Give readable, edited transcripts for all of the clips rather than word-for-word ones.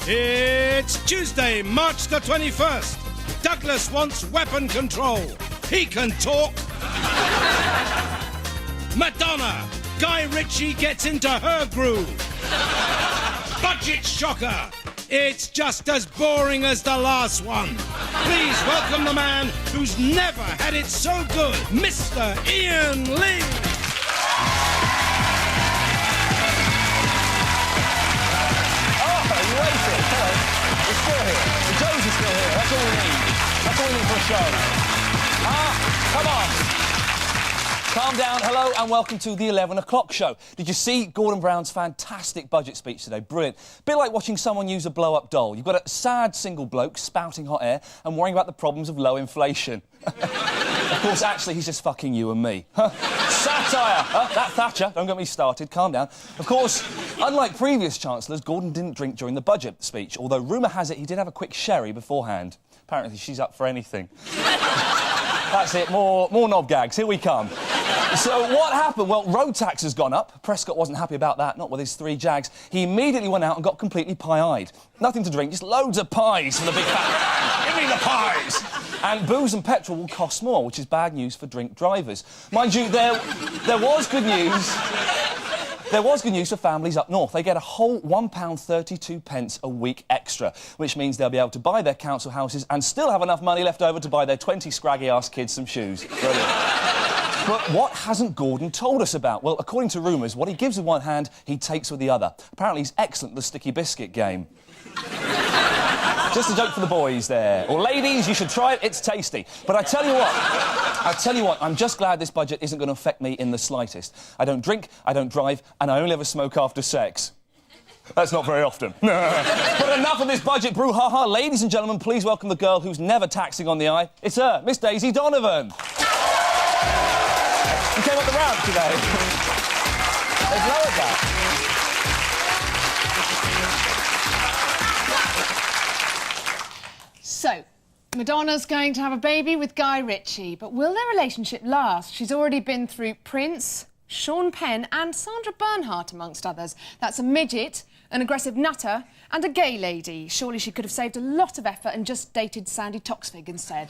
It's Tuesday, March the 21st. Douglas wants weapon control. He can talk. Madonna. Guy Ritchie gets into her groove. Budget shocker. It's just as boring as the last one. Please welcome the man who's never had it so good, Mr. Iain Lee. You waited. Hello. We're still here. The Joes are still here. That's all we need. That's all we need for a show. Come on. Calm down. Hello and welcome to the 11 o'clock show. Did you see Gordon Brown's fantastic budget speech today? Brilliant. Bit like watching someone use a blow-up doll. You've got a sad single bloke spouting hot air and worrying about the problems of low inflation. Of course, actually, he's just fucking you and me. Satire! That Thatcher, don't get me started, calm down. Of course, unlike previous chancellors, Gordon didn't drink during the budget speech, although rumour has it he did have a quick sherry beforehand. Apparently, she's up for anything. That's it, more knob gags, here we come. So what happened? Well, road tax has gone up. Prescott wasn't happy about that, not with his 3 Jags. He immediately went out and got completely pie-eyed. Nothing to drink, just loads of pies from the big fat... Give me the pies! And booze and petrol will cost more, which is bad news for drink drivers. Mind you, there was good news. There was good news for families up north. They get a whole £1.32 a week extra, which means they'll be able to buy their council houses and still have enough money left over to buy their 20 scraggy-ass kids some shoes. Brilliant. But what hasn't Gordon told us about? Well, according to rumours, what he gives with one hand, he takes with the other. Apparently, he's excellent at the sticky biscuit game. Just a joke for the boys there. Or ladies, you should try it, it's tasty. But I tell you what, I'm just glad this budget isn't going to affect me in the slightest. I don't drink, I don't drive, and I only ever smoke after sex. That's not very often. But enough of this budget brouhaha. Ladies and gentlemen, please welcome the girl who's never taxing on the eye. It's her, Miss Daisy Donovan. You came up the ramp today. They've lowered that. So, Madonna's going to have a baby with Guy Ritchie, but will their relationship last? She's already been through Prince, Sean Penn and Sandra Bernhardt, amongst others. That's a midget, an aggressive nutter and a gay lady. Surely she could have saved a lot of effort and just dated Sandy Toksvig instead.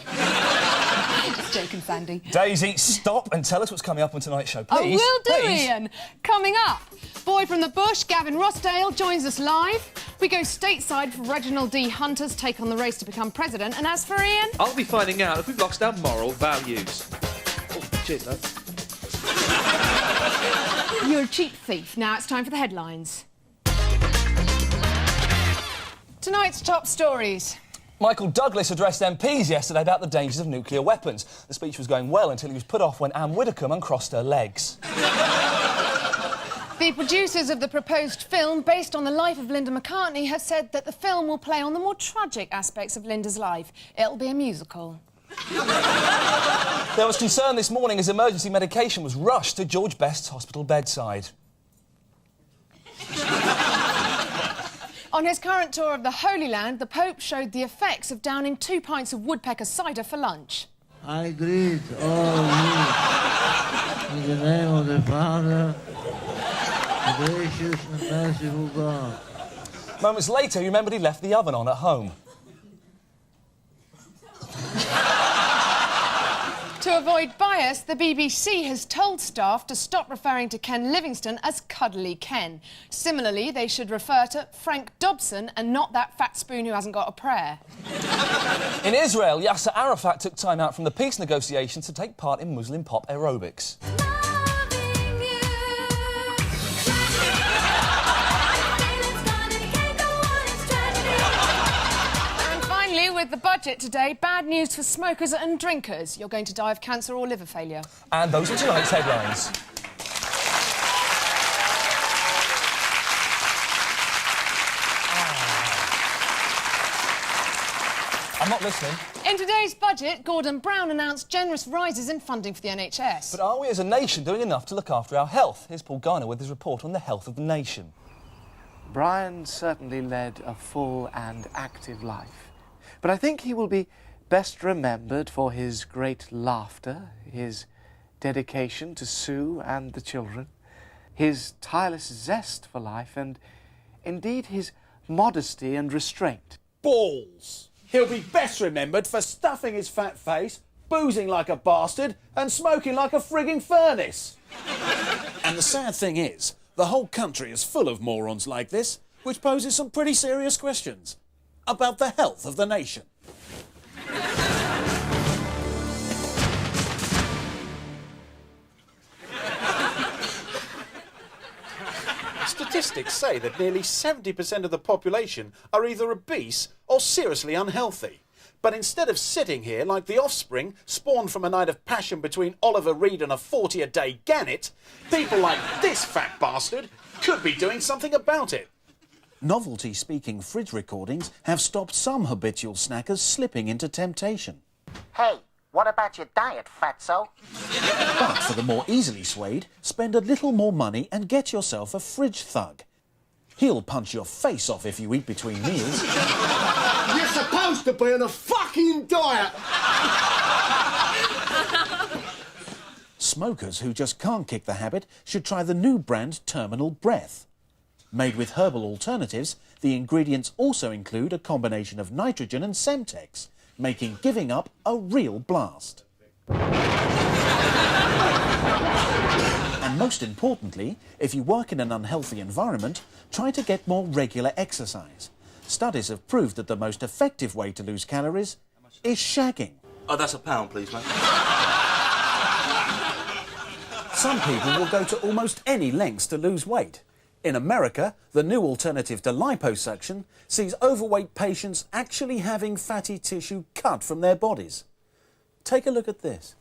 Just joking, Sandy. Daisy, stop and tell us what's coming up on tonight's show, please. Oh, will do, Iain. Coming up, boy from the bush, Gavin Rossdale, joins us live. We go stateside for Reginald D. Hunter's take on the race to become president. And as for Iain... I'll be finding out if we've lost our moral values. Oh, cheers, love. You're a cheap thief. Now it's time for the headlines. Tonight's top stories. Michael Douglas addressed MPs yesterday about the dangers of nuclear weapons. The speech was going well until he was put off when Anne Widdecombe uncrossed her legs. The producers of the proposed film, based on the life of Linda McCartney, have said that the film will play on the more tragic aspects of Linda's life. It'll be a musical. There was concern this morning as emergency medication was rushed to George Best's hospital bedside. On his current tour of the Holy Land, the Pope showed the effects of downing 2 pints of woodpecker cider for lunch. I greet all you in the name of the Father, the gracious and merciful God. Moments later, he remembered he left the oven on at home. To avoid bias, the BBC has told staff to stop referring to Ken Livingstone as Cuddly Ken. Similarly, they should refer to Frank Dobson and not that fat spoon who hasn't got a prayer. In Israel, Yasser Arafat took time out from the peace negotiations to take part in Muslim pop aerobics. With the budget today, bad news for smokers and drinkers. You're going to die of cancer or liver failure. And those are tonight's headlines. I'm not listening. In today's budget, Gordon Brown announced generous rises in funding for the NHS. But are we as a nation doing enough to look after our health? Here's Paul Garner with his report on the health of the nation. Brian certainly led a full and active life. But I think he will be best remembered for his great laughter, his dedication to Sue and the children, his tireless zest for life, and indeed his modesty and restraint. Balls. He'll be best remembered for stuffing his fat face, boozing like a bastard, and smoking like a frigging furnace. And the sad thing is, the whole country is full of morons like this, which poses some pretty serious questions about the health of the nation. Statistics say that nearly 70% of the population are either obese or seriously unhealthy. But instead of sitting here like the offspring spawned from a night of passion between Oliver Reed and a 40-a-day gannet, people like this fat bastard could be doing something about it. Novelty-speaking fridge recordings have stopped some habitual snackers slipping into temptation. Hey, what about your diet, fatso? But for the more easily swayed, spend a little more money and get yourself a fridge thug. He'll punch your face off if you eat between meals. You're supposed to be on a fucking diet! Smokers who just can't kick the habit should try the new brand Terminal Breath. Made with herbal alternatives, the ingredients also include a combination of nitrogen and Semtex, making giving up a real blast. And most importantly, if you work in an unhealthy environment, try to get more regular exercise. Studies have proved that the most effective way to lose calories is shagging. Oh, that's £1, please, mate. Some people will go to almost any lengths to lose weight. In America, the new alternative to liposuction sees overweight patients actually having fatty tissue cut from their bodies. Take a look at this.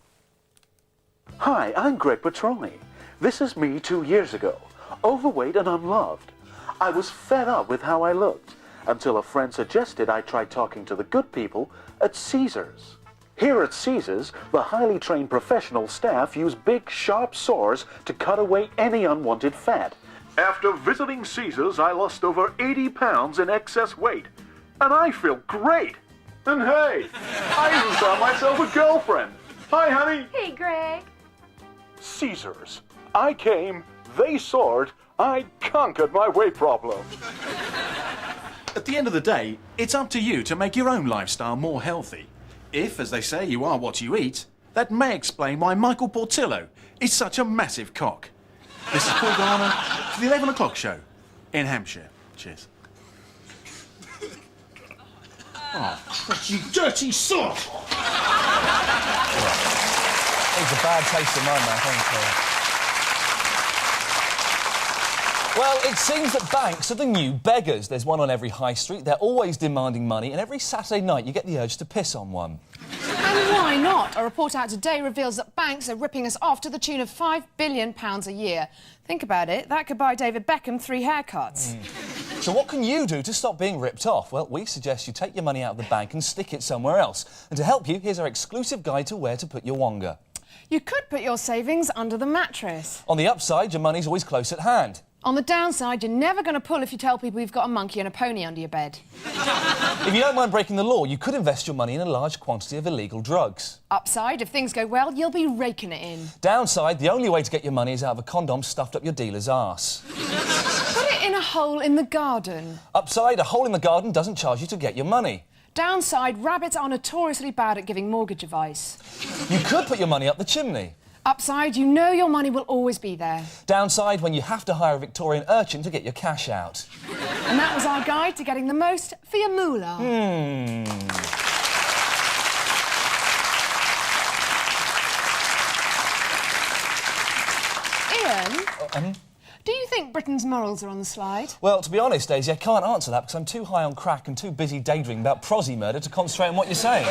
Hi, I'm Greg Petroni. This is me 2 years ago, overweight and unloved. I was fed up with how I looked, until a friend suggested I try talking to the good people at Caesars. Here at Caesars, the highly trained professional staff use big, sharp saws to cut away any unwanted fat. After visiting Caesars, I lost over 80 pounds in excess weight, and I feel great. And hey, I even found myself a girlfriend. Hi, honey. Hey, Greg. Caesars. I came, they soared, I conquered my weight problem. At the end of the day, it's up to you to make your own lifestyle more healthy. If, as they say, you are what you eat, that may explain why Michael Portillo is such a massive cock. This is Paul Garner for the 11 o'clock show in Hampshire. Cheers. Oh, you dirty sot! It's a bad taste in my mouth, thank you. Well, it seems that banks are the new beggars. There's one on every high street, they're always demanding money, and every Saturday night you get the urge to piss on one. And why not? A report out today reveals that banks are ripping us off to the tune of £5 billion a year. Think about it, that could buy David Beckham 3 haircuts. So what can you do to stop being ripped off? Well, we suggest you take your money out of the bank and stick it somewhere else. And to help you, here's our exclusive guide to where to put your wonga. You could put your savings under the mattress. On the upside, your money's always close at hand. On the downside, you're never going to pull if you tell people you've got a monkey and a pony under your bed. If you don't mind breaking the law, you could invest your money in a large quantity of illegal drugs. Upside, if things go well, you'll be raking it in. Downside, the only way to get your money is out of a condom stuffed up your dealer's arse. Put it in a hole in the garden. Upside, a hole in the garden doesn't charge you to get your money. Downside, rabbits are notoriously bad at giving mortgage advice. You could put your money up the chimney. Upside, you know your money will always be there. Downside, when you have to hire a Victorian urchin to get your cash out. And that was our guide to getting the most for your moolah. Iain, do you think Britain's morals are on the slide? Well, to be honest, Daisy, I can't answer that because I'm too high on crack and too busy daydreaming about prosy murder to concentrate on what you're saying.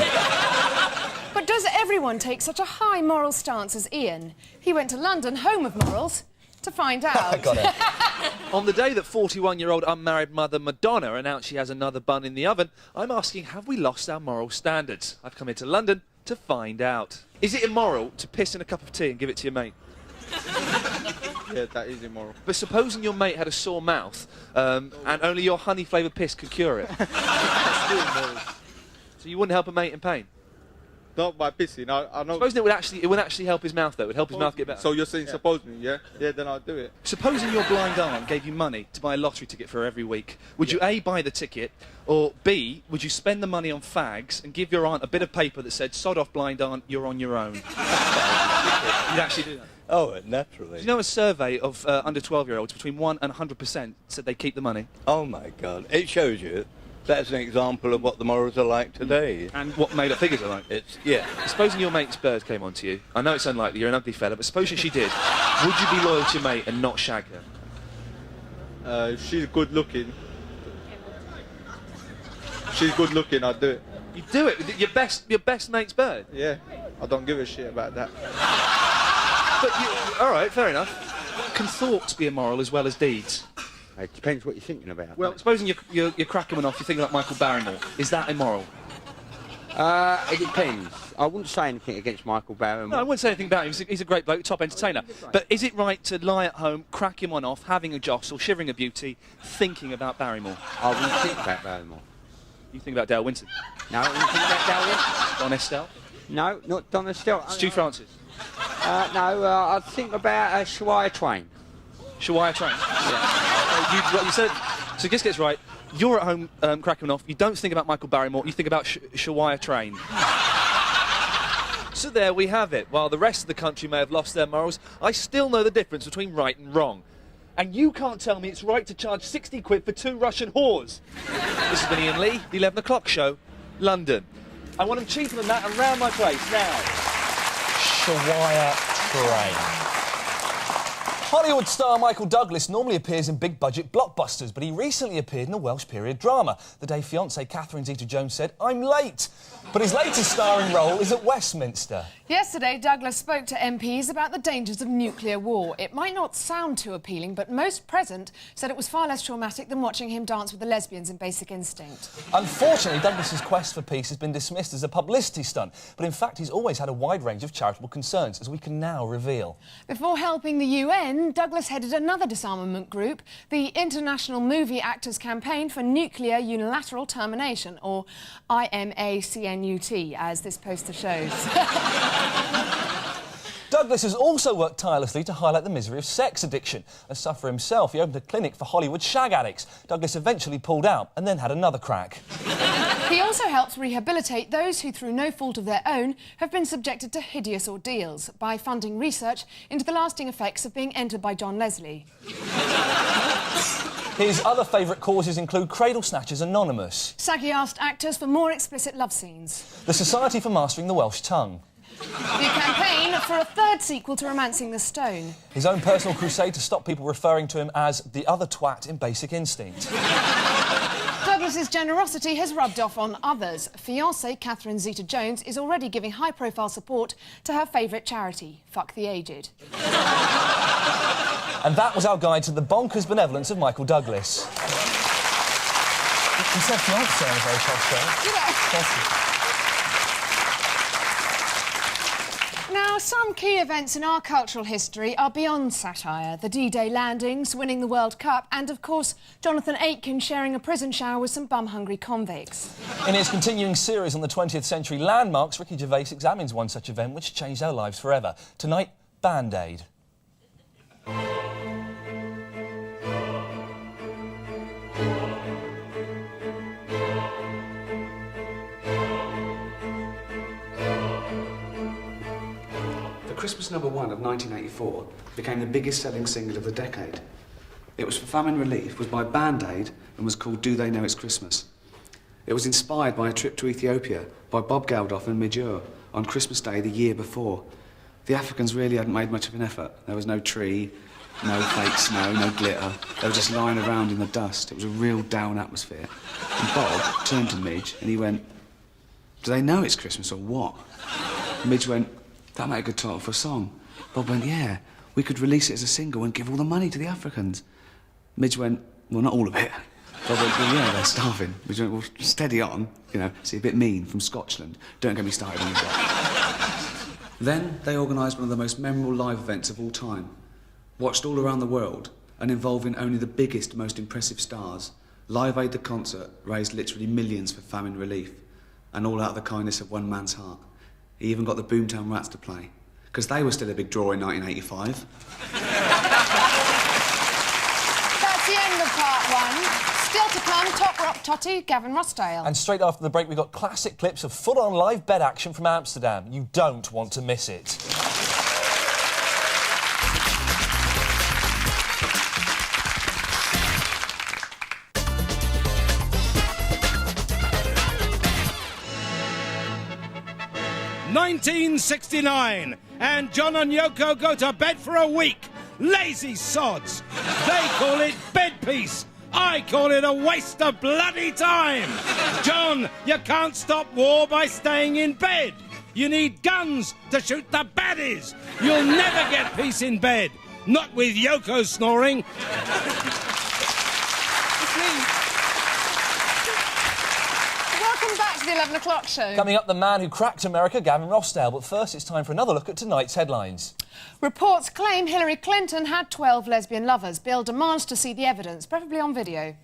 But does everyone take such a high moral stance as Iain? He went to London, home of morals, to find out. Got it. On the day that 41-year-old unmarried mother Madonna announced she has another bun in the oven, I'm asking, have we lost our moral standards? I've come here to London to find out. Is it immoral to piss in a cup of tea and give it to your mate? Yeah, that is immoral. But supposing your mate had a sore mouth and only your honey-flavoured piss could cure it. That's still immoral. So you wouldn't help a mate in pain? Not by pissing. I know. Supposing it would actually help his mouth, though. It would help his mouth get better. So you're saying supposing, yeah? Yeah, then I'll do it. Supposing your blind aunt gave you money to buy a lottery ticket for her every week, would you A, buy the ticket, or B, would you spend the money on fags and give your aunt a bit of paper that said, sod off, blind aunt, you're on your own? You'd actually do that? Oh, naturally. Do you know a survey of under 12-year-olds, between 1 and 100% said they keep the money? Oh, my God. It shows you. That's an example of what the morals are like today. And what made-up figures are like. Yeah. Supposing your mate's bird came onto you, I know it's unlikely, you're an ugly fella, but supposing she did, would you be loyal to your mate and not shag her? If she's good looking, I'd do it. You do it with your best mate's bird? Yeah. I don't give a shit about that. But all right, fair enough. Can thoughts be immoral as well as deeds? It depends what you're thinking about. Well, supposing you're cracking one off, you're thinking like Michael Barrymore. Is that immoral? It depends. I wouldn't say anything against Michael Barrymore. No, I wouldn't say anything about him. He's a great bloke, top entertainer. But is it right to lie at home, cracking one off, having a jostle, shivering a beauty, thinking about Barrymore? I wouldn't think about Barrymore. You think about Dale Winton? No, I wouldn't think about Dale Winton. Don Estelle? No, not Don Estelle. Stu Francis? No, I'd think about Shania Twain. Shania Twain? Yeah. You said... So guess gets right. You're at home cracking off. You don't think about Michael Barrymore. You think about Shania Twain. So there we have it. While the rest of the country may have lost their morals, I still know the difference between right and wrong. And you can't tell me it's right to charge 60 quid for 2 Russian whores. This has been Iain Lee, the 11 o'clock show, London. I want them cheaper than that and round my place now. Shania Twain. Hollywood star Michael Douglas normally appears in big-budget blockbusters, but he recently appeared in a Welsh period drama, the day fiancée Catherine Zeta-Jones said, "I'm late." But his latest starring role is at Westminster. Yesterday, Douglas spoke to MPs about the dangers of nuclear war. It might not sound too appealing, but most present said it was far less traumatic than watching him dance with the lesbians in Basic Instinct. Unfortunately, Douglas's quest for peace has been dismissed as a publicity stunt, but in fact he's always had a wide range of charitable concerns, as we can now reveal. Before helping the UN, Douglas headed another disarmament group, the International Movie Actors Campaign for Nuclear Unilateral Termination, or IMACNUT, as this poster shows. Douglas has also worked tirelessly to highlight the misery of sex addiction. A sufferer himself, he opened a clinic for Hollywood shag addicts. Douglas eventually pulled out and then had another crack. He also helps rehabilitate those who, through no fault of their own, have been subjected to hideous ordeals by funding research into the lasting effects of being entered by John Leslie. His other favourite causes include Cradle Snatchers Anonymous. Saggy asked actors for more explicit love scenes. The Society for Mastering the Welsh Tongue. The campaign for a third sequel to Romancing the Stone. His own personal crusade to stop people referring to him as the other twat in Basic Instinct. Douglas's generosity has rubbed off on others. Fiancée Catherine Zeta-Jones is already giving high-profile support to her favourite charity, Fuck the Aged. And that was our guide to the bonkers benevolence of Michael Douglas. He said fiancée on a very posh show. Yeah. Now, some key events in our cultural history are beyond satire. The D-Day landings, winning the World Cup, and, of course, Jonathan Aitken sharing a prison shower with some bum-hungry convicts. In its continuing series on the 20th century landmarks, Ricky Gervais examines one such event which changed our lives forever. Tonight, Band-Aid. Christmas #1 of 1984 became the biggest selling single of the decade. It was for famine relief, was by Band-Aid, and was called Do They Know It's Christmas. It was inspired by a trip to Ethiopia by Bob Geldof and Midge Ure on Christmas Day the year before. The Africans really hadn't made much of an effort. There was no tree, no fake snow, no glitter. They were just lying around in the dust. It was a real down atmosphere. And Bob turned to Midge and he went, "Do they know it's Christmas or what?" And Midge went, "That'd make a good title for a song." Bob went, "Yeah, we could release it as a single and give all the money to the Africans." Midge went, "Well, not all of it." Bob went, "Well, yeah, they're starving." Midge went, "Well, steady on. You know, see, a bit mean from Scotland. Don't get me started on that." Then they organised one of the most memorable live events of all time. Watched all around the world and involving only the biggest, most impressive stars. Live Aid the concert raised literally millions for famine relief, and all out of the kindness of one man's heart. He even got the Boomtown Rats to play, because they were still a big draw in 1985. That's the end of part one. Still to come, top rock totty, Gavin Rossdale. And straight after the break, we've got classic clips of full-on live bed action from Amsterdam. You don't want to miss it. ...1969, and John and Yoko go to bed for a week. Lazy sods. They call it bed peace. I call it a waste of bloody time. John, you can't stop war by staying in bed. You need guns to shoot the baddies. You'll never get peace in bed. Not with Yoko snoring. Welcome back to the 11 o'clock show. Coming up, the man who cracked America, Gavin Rossdale. But first, it's time for another look at tonight's headlines. Reports claim Hillary Clinton had 12 lesbian lovers. Bill demands to see the evidence, preferably on video.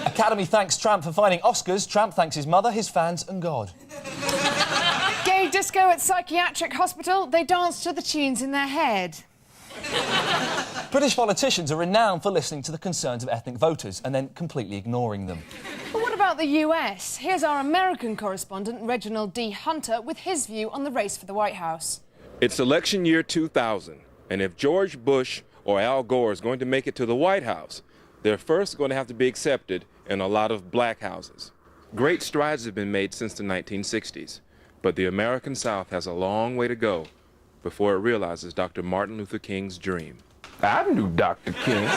Academy thanks Trump for finding Oscars. Trump thanks his mother, his fans and God. Gay disco at psychiatric hospital. They dance to the tunes in their head. British politicians are renowned for listening to the concerns of ethnic voters and then completely ignoring them. But what about the US? Here's our American correspondent, Reginald D. Hunter, with his view on the race for the White House. It's election year 2000, and if George Bush or Al Gore is going to make it to the White House, they're first going to have to be accepted in a lot of black houses. Great strides have been made since the 1960s, but the American South has a long way to go before it realizes Dr. Martin Luther King's dream. I knew Dr. King,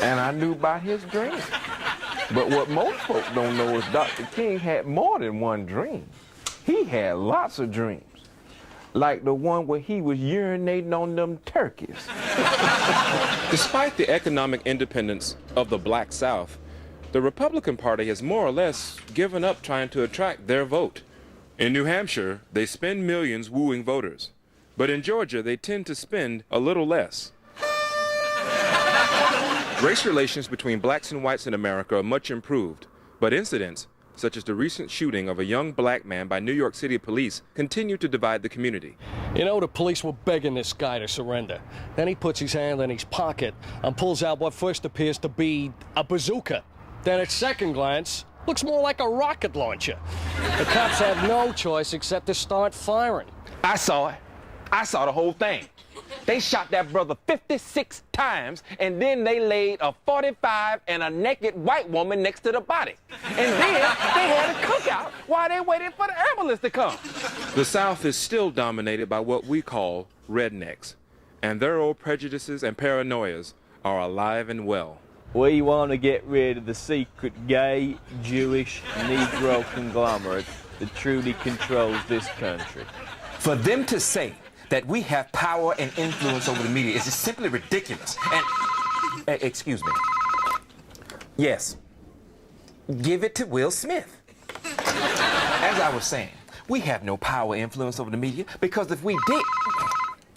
and I knew about his dream. But what most folks don't know is Dr. King had more than one dream. He had lots of dreams. Like the one where he was urinating on them turkeys. Despite the economic independence of the Black South, the Republican Party has more or less given up trying to attract their vote. In New Hampshire, they spend millions wooing voters. But in Georgia, they tend to spend a little less. Race relations between blacks and whites in America are much improved, but incidents, such as the recent shooting of a young black man by New York City police, continue to divide the community. You know, the police were begging this guy to surrender. Then he puts his hand in his pocket and pulls out what first appears to be a bazooka. Then at second glance, looks more like a rocket launcher. The cops have no choice except to start firing. I saw it. I saw the whole thing. They shot that brother 56 times, and then they laid a 45 and a naked white woman next to the body. And then they had a cookout while they waited for the ambulance to come. The South is still dominated by what we call rednecks, and their old prejudices and paranoias are alive and well. We want to get rid of the secret gay, Jewish, Negro conglomerate that truly controls this country. For them to say that we have power and influence over the media is just simply ridiculous. And, excuse me. Yes, give it to Will Smith. As I was saying, we have no power or influence over the media because if we did...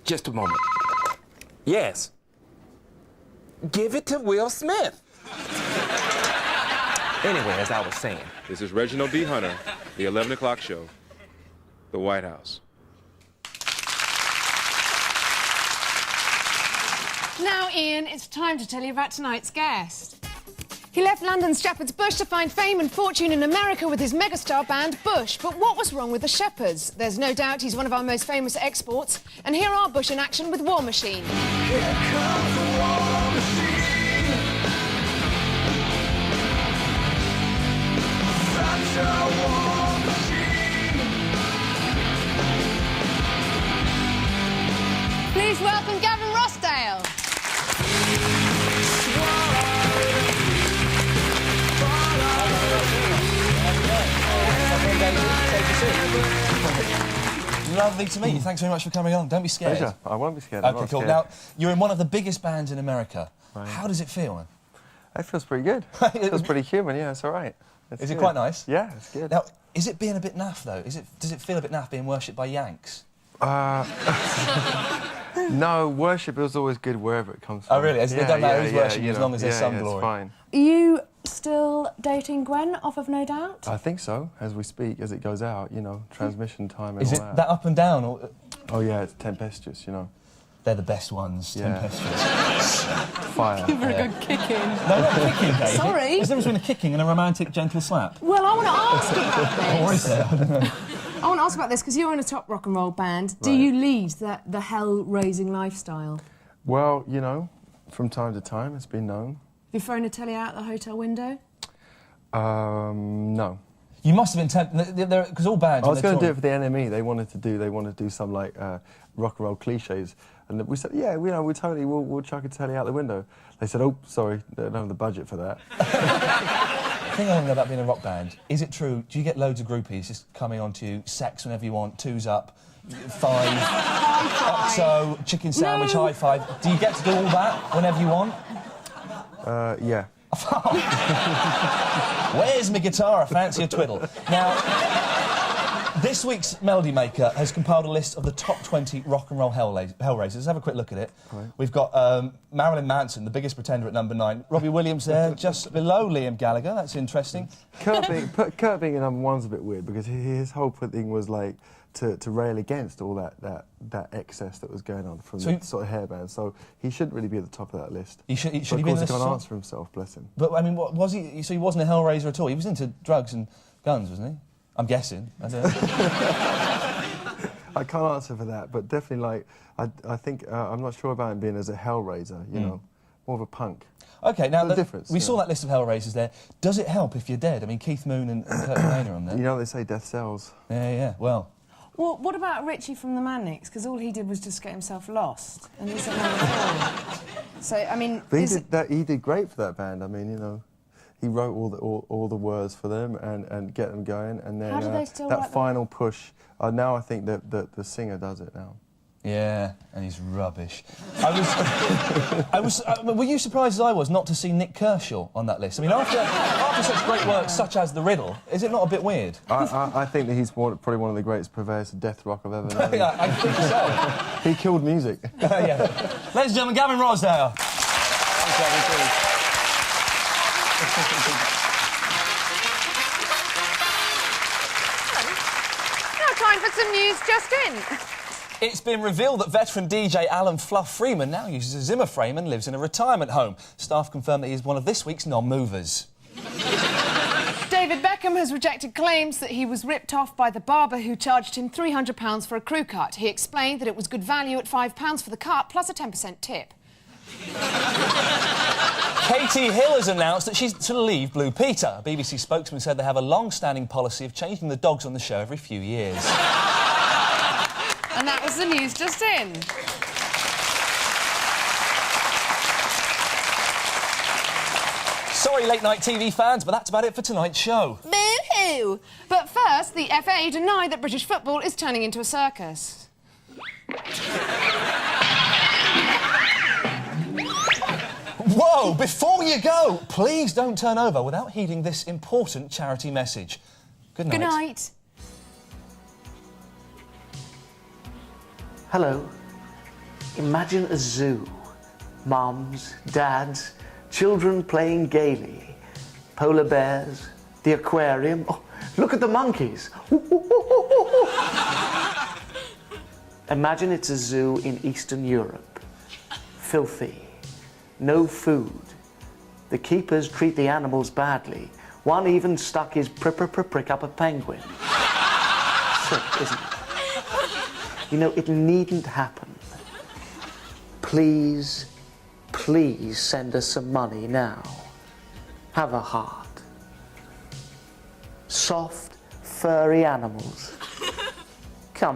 Just a moment. Yes, give it to Will Smith. Anyway, as I was saying. This is Reginald D. Hunter, the 11 o'clock show, the White House. Now, Iain, it's time to tell you about tonight's guest. He left London's Shepherd's Bush to find fame and fortune in America with his megastar band Bush. But what was wrong with the Shepherds? There's no doubt he's one of our most famous exports. And here are Bush in action with War Machine. Here comes the War Machine. Such a war machine. Please welcome Gavin Rossdale. Lovely to meet you. Thanks very much for coming on. Don't be scared. Pleasure. I won't be scared. OK, cool. Now, you're in one of the biggest bands in America. Right. How does it feel? It feels pretty good. It feels pretty human, yeah, it's all right. Is it quite nice? Yeah, it's good. Now, is it being a bit naff, though? Does it feel a bit naff being worshipped by Yanks? No, worship is always good wherever it comes from. Oh, really? It doesn't matter who's worshipping you as long as there's some glory. It's fine. You still dating Gwen off of No Doubt? I think so, as we speak, as it goes out, you know, transmission time and Is all it that. that up and down? Or... Oh, yeah, it's tempestuous, you know. They're the best ones, tempestuous. Fire. Give her a good kicking. No, not kicking, David. Sorry. There's a difference between a kicking and a romantic, gentle slap. Well, I want to ask about this. Or is there? I don't know. I want to ask about this because you're in a top rock and roll band. Do Right. you lead the hell-raising lifestyle? Well, you know, from time to time, it's been known. Have you thrown a telly out the hotel window? No. You must have been tempted, because all bands... I was going to do it for the NME. They wanted to do some, like, rock and roll cliches. And we said, yeah, you know, we'll chuck a telly out the window. They said, oh, sorry, they don't have the budget for that. The thing I know about being a rock band, is it true, do you get loads of groupies just coming on to you, sex whenever you want, twos up, five, OXO, chicken sandwich, high five? Do you get to do all that whenever you want? Yeah. Where's my guitar? I fancy a twiddle. Now, this week's Melody Maker has compiled a list of the top 20 rock and roll hellraisers. Let's have a quick look at it. Right. We've got Marilyn Manson, the biggest pretender, at number 9. Robbie Williams there, just below Liam Gallagher. That's interesting. Kurt being at number 1's a bit weird because his whole thing was like to rail against all that excess that was going on from the sort of hair band. So he shouldn't really be at the top of that list. Should he of be in course, this he can't song? answer himself, bless him. But I mean, what was he? So he wasn't a hellraiser at all. He was into drugs and guns, wasn't he? I'm guessing. I don't know. I can't answer for that, but definitely, like, I think I'm not sure about him being as a hellraiser. You know, more of a punk. OK, now we saw yeah. that list of hellraisers there. Does it help if you're dead? I mean, Keith Moon and Kurt Cobain are on there. You know, they say death sells. Yeah. Well, what about Richie from the Manics? Because all he did was just get himself lost, and he's at number 4. So, I mean... But he did great for that band. I mean, you know, he wrote all the words for them and get them going, and then How do they still that write final push. Now I think that the singer does it now. yeah, and he's rubbish. Were you surprised as I was not to see Nick Kershaw on that list? I mean, after such great work such as The Riddle, is it not a bit weird? I think that he's probably one of the greatest purveyors of death rock I've ever known. Yeah, I think so. He killed music. Yeah. Ladies and gentlemen, Gavin Rossdale. Now time for some news just in. It's been revealed that veteran DJ Alan Fluff Freeman now uses a Zimmer frame and lives in a retirement home. Staff confirm that he is one of this week's non-movers. David Beckham has rejected claims that he was ripped off by the barber who charged him £300 for a crew cut. He explained that it was good value at £5 for the cut, plus a 10% tip. Katie Hill has announced that she's to leave Blue Peter. A BBC spokesman said they have a long-standing policy of changing the dogs on the show every few years. And that was the news just in. Sorry, late-night TV fans, but that's about it for tonight's show. Boo-hoo! But first, the FA denied that British football is turning into a circus. Whoa! Before you go, please don't turn over without heeding this important charity message. Good night. Good night. Hello. Imagine a zoo. Mums, dads, children playing gaily. Polar bears, the aquarium. Oh, look at the monkeys. Imagine it's a zoo in Eastern Europe. Filthy. No food. The keepers treat the animals badly. One even stuck his prick up a penguin. Sick, isn't it? You know, it needn't happen. Please, please send us some money now. Have a heart. Soft, furry animals.